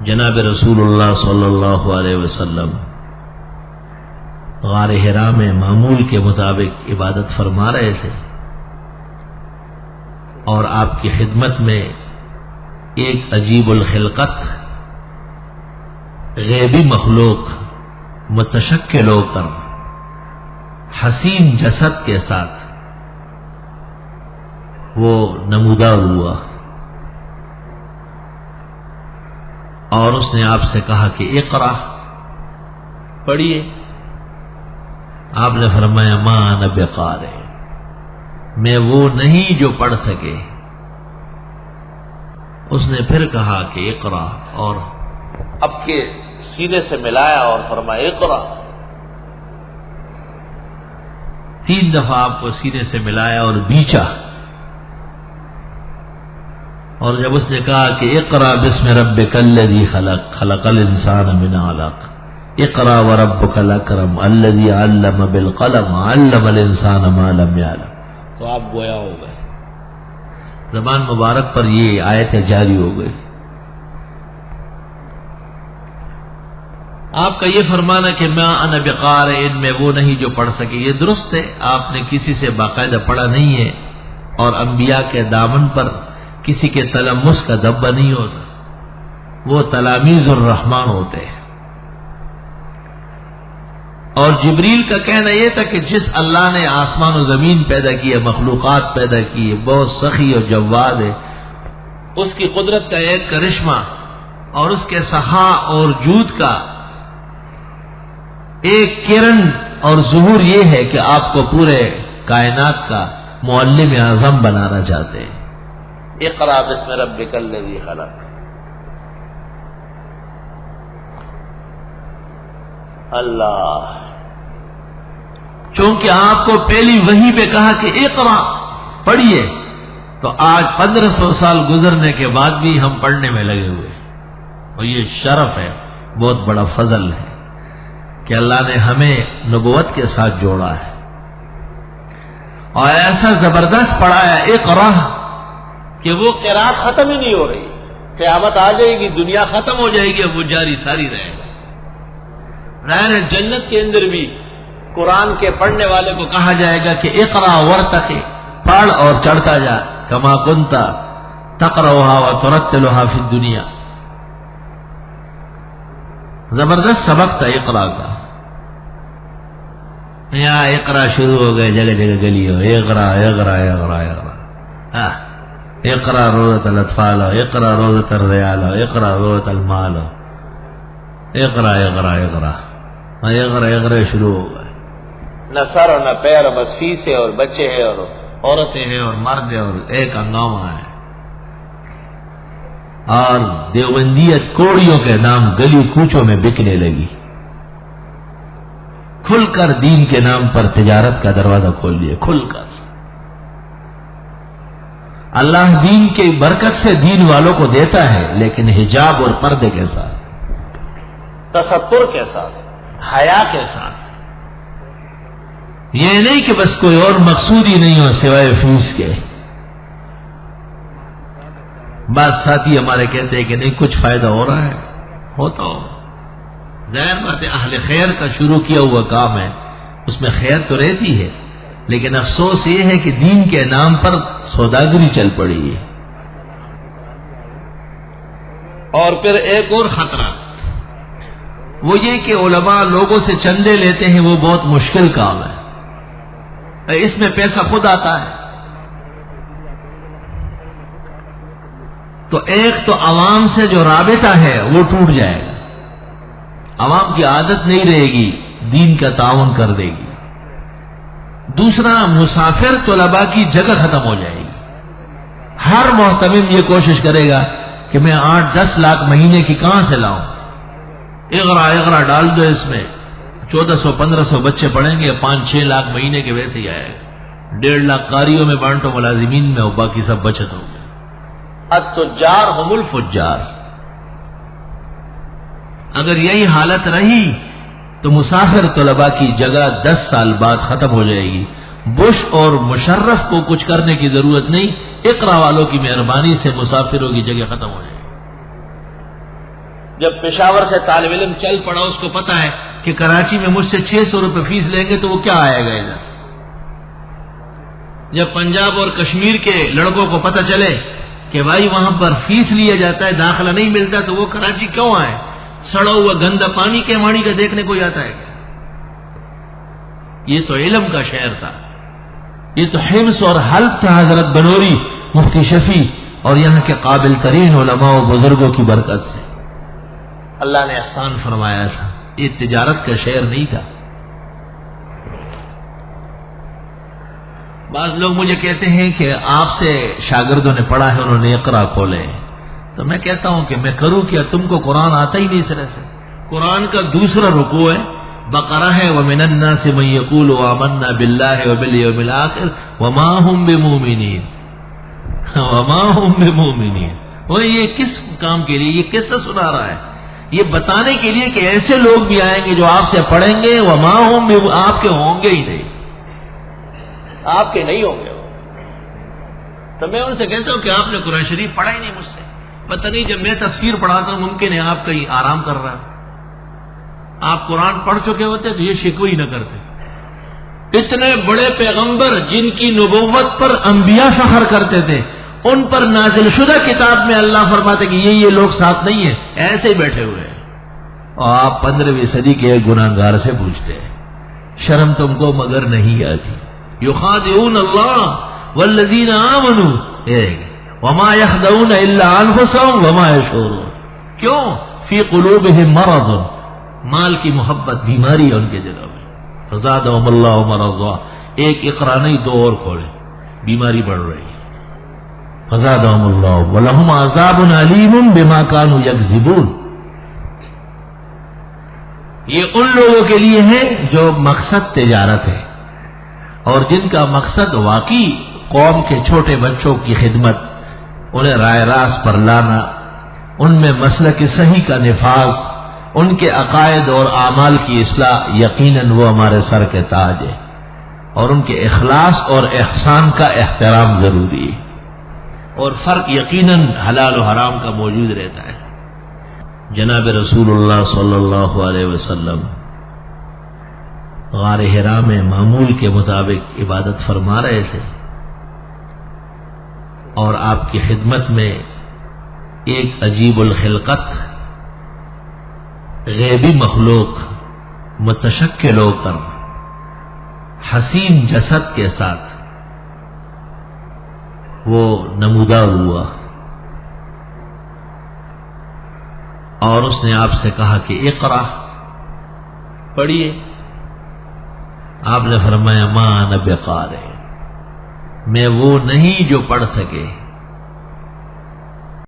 جناب رسول اللہ صلی اللہ علیہ وسلم غار حرا میں معمول کے مطابق عبادت فرما رہے تھے، اور آپ کی خدمت میں ایک عجیب الخلقت غیبی مخلوق متشکل ہو کر حسین جسد کے ساتھ وہ نمودار ہوا، اور اس نے آپ سے کہا کہ اقرا، پڑھیے۔ آپ نے فرمایا ما انا بقارئ، میں وہ نہیں جو پڑھ سکے۔ اس نے پھر کہا کہ اقرا، اور اب کے سینے سے ملایا اور فرمایا اقرا۔ 3 دفعہ آپ کو سینے سے ملایا اور بیچا، اور جب اس نے کہا کہ اقرا بسم ربک الذی خلق، خلق الانسان من علق، اقرا وربک الاکرم الذی علم بالقلم علم الانسان ما لم یعلم، تو آپ گویا ہو گئے، زبان مبارک پر یہ آیت جاری ہو گئی۔ آپ کا یہ فرمانا کہ ما انا بقارئ، میں وہ نہیں جو پڑھ سکے، یہ درست ہے، آپ نے کسی سے باقاعدہ پڑھا نہیں ہے، اور انبیاء کے دامن پر کسی کے تلمس کا دبا نہیں ہوتا، وہ تلامیذ الرحمن ہوتے ہیں۔ اور جبریل کا کہنا یہ تھا کہ جس اللہ نے آسمان و زمین پیدا کیے، مخلوقات پیدا کیے، بہت سخی اور جواد ہے، اس کی قدرت کا ایک کرشمہ اور اس کے سخا اور جود کا ایک کرن اور ظہور یہ ہے کہ آپ کو پورے کائنات کا معلم اعظم بنانا چاہتے ہیں۔ اقرا بسم ربک الذی خلق۔ اللہ، چونکہ آپ کو پہلی وحی پہ کہا کہ اقرا، پڑھیے، تو آج 1500 سال گزرنے کے بعد بھی ہم پڑھنے میں لگے ہوئے، اور یہ شرف ہے، بہت بڑا فضل ہے کہ اللہ نے ہمیں نبوت کے ساتھ جوڑا ہے، اور ایسا زبردست پڑھایا اقرا کہ وہ قرات ختم ہی نہیں ہو رہی، قیامت آ جائے گی، دنیا ختم ہو جائے گی، اب وہ جاری ساری رہے گا۔ ظاہر ہے جنت کے اندر بھی قرآن کے پڑھنے والے کو کہا جائے گا کہ اقرا ورتقی، پڑھ اور چڑھتا جا، کما کنت تقرؤھا وترتلھا فی الدنیا۔ زبردست سبق تھا اقرا کا۔ یہاں اقرا شروع ہو گئے، جگہ جگہ گلی ہو، اقرا اقرا اقرا اقرا، اقرا روزت الاطفال، اقرا روزت الریال، اقرا روزت المال، اقرا اقرا اقرا اقرا اقرا شروع ہو گئے، نہ سر اور نہ پیر، بس فیس ہے اور بچے ہیں اور عورتیں ہیں اور مرد ہیں، اور ایک ہنگامہ ہے، اور دیوبندیت کوڑیوں کے نام گلی کوچوں میں بکنے لگی، کھل کر دین کے نام پر تجارت کا دروازہ کھول دیا، کھل کر۔ اللہ دین کی برکت سے دین والوں کو دیتا ہے، لیکن حجاب اور پردے کے ساتھ، تستر کے ساتھ، حیا کے ساتھ، یہ نہیں کہ بس کوئی اور مقصود ہی نہیں ہو سوائے فیس کے۔ بعض ساتھی ہمارے کہتے ہیں کہ نہیں کچھ فائدہ ہو رہا ہے، ہوتا ہو، ظاہر بات ہے، اہل خیر کا شروع کیا ہوا کام ہے، اس میں خیر تو رہتی ہے، لیکن افسوس یہ ہے کہ دین کے نام پر سوداگری چل پڑی ہے۔ اور پھر ایک اور خطرہ وہ یہ کہ علماء لوگوں سے چندے لیتے ہیں، وہ بہت مشکل کام ہے، اس میں پیسہ خود آتا ہے، تو ایک تو عوام سے جو رابطہ ہے وہ ٹوٹ جائے گا، عوام کی عادت نہیں رہے گی، دین کا تعاون کر دے گی۔ دوسرا، مسافر طلباء کی جگہ ختم ہو جائے گی، ہر محتمم یہ کوشش کرے گا کہ میں 8-10 لاکھ مہینے کی کہاں سے لاؤں، اغرا اغرا ڈال دو، اس میں 1400-1500 بچے پڑھیں گے، 5-6 لاکھ مہینے کے ویسے ہی آئے گا، 1.5 لاکھ قاریوں میں بانٹو ملازمین میں، اور باقی سب بچت ہو گئے۔ التجار هم الفجار۔ اگر یہی حالت رہی تو مسافر طلباء کی جگہ 10 سال بعد ختم ہو جائے گی۔ بش اور مشرف کو کچھ کرنے کی ضرورت نہیں، اقرا والوں کی مہربانی سے مسافروں کی جگہ ختم ہو جائے گی۔ جب پشاور سے طالب علم چل پڑا، اس کو پتا ہے کہ کراچی میں مجھ سے 600 روپے فیس لیں گے تو وہ کیا آئے گا ادھر. جب پنجاب اور کشمیر کے لڑکوں کو پتہ چلے کہ بھائی وہاں پر فیس لیا جاتا ہے، داخلہ نہیں ملتا، تو وہ کراچی کیوں آئے؟ سڑا ہوا گندا پانی کے ماڑی کا دیکھنے کو جاتا ہے. یہ تو علم کا شہر تھا، یہ تو حفظ اور حلب تھا حضرت بنوری، مفتی شفیع اور یہاں کے قابل ترین علماء و بزرگوں کی برکت سے اللہ نے احسان فرمایا تھا. یہ تجارت کا شہر نہیں تھا. بعض لوگ مجھے کہتے ہیں کہ آپ سے شاگردوں نے پڑھا ہے، انہوں نے اقرا کھولے، تو میں کہتا ہوں کہ میں کروں کیا؟ تم کو قرآن آتا ہی نہیں سرے سے. قرآن کا دوسرا رکوع ہے، بقرہ ہے، وَمِنَ النَّاسِ مَن يَقُولُ آمَنَّا بِاللَّهِ وَبِالْيَوْمِ الْآخِرِ وَمَا هُمْ بِمُؤْمِنِينَ وَمَا هُمْ بِمُؤْمِنِينَ. وہ یہ کس کام کے لیے؟ یہ قصہ سنا رہا ہے، یہ بتانے کے لیے کہ ایسے لوگ بھی آئیں گے جو آپ سے پڑھیں گے، وَمَا هُمْ آپ کے ہوں گے ہی نہیں، آپ کے نہیں ہوں گے. تو میں ان سے کہتا ہوں کہ آپ نے قرآن شریف پڑھا ہی نہیں مجھ سے. پتہ نہیں جب میں تفسیر پڑھاتا ہوں ممکن ہے آپ کہیں آرام کر رہا ہے. آپ قرآن پڑھ چکے ہوتے تو یہ شکوی نہ کرتے. اتنے بڑے پیغمبر جن کی نبوت پر انبیاء فخر کرتے تھے، ان پر نازل شدہ کتاب میں اللہ فرماتے کہ یہ لوگ ساتھ نہیں ہیں، ایسے ہی بیٹھے ہوئے ہیں، اور آپ 15ویں صدی کے گناہگار سے پوچھتے ہیں. شرم تم کو مگر نہیں آتی. یخادعون اللہ والذین آمنوا وما یخدعون الا انفسهم وما یشعرون. کیوں؟ فی قلوبہم مرض، مال کی محبت، بیماری ہے ان کے دلوں میں. فزادہم اللہ مرضا. ایک اقرا نہیں، 2 اور کھولے، بیماری بڑھ رہی ہے. فزادہم اللہ ولہم عذاب علیم بما کانوا یکذبون. یہ ان لوگوں کے لیے ہے جو مقصد تجارت ہے، اور جن کا مقصد واقعی قوم کے چھوٹے بچوں کی خدمت، انہیں رائے راست پر لانا، ان میں مسلک صحیح کا نفاذ، ان کے عقائد اور اعمال کی اصلاح، یقیناً وہ ہمارے سر کے تاج ہے. اور ان کے اخلاص اور احسان کا احترام ضروری ہے. اور فرق یقیناً حلال و حرام کا موجود رہتا ہے. جناب رسول اللہ صلی اللہ علیہ وسلم غار حرا میں معمول کے مطابق عبادت فرما رہے تھے، اور آپ کی خدمت میں ایک عجیب الخلقت غیبی مخلوق متشکل ہو کر حسین جسد کے ساتھ وہ نمودار ہوا، اور اس نے آپ سے کہا کہ اقرا، پڑھیے. آپ نے فرمایا ما انا بقارئ، میں وہ نہیں جو پڑھ سکے.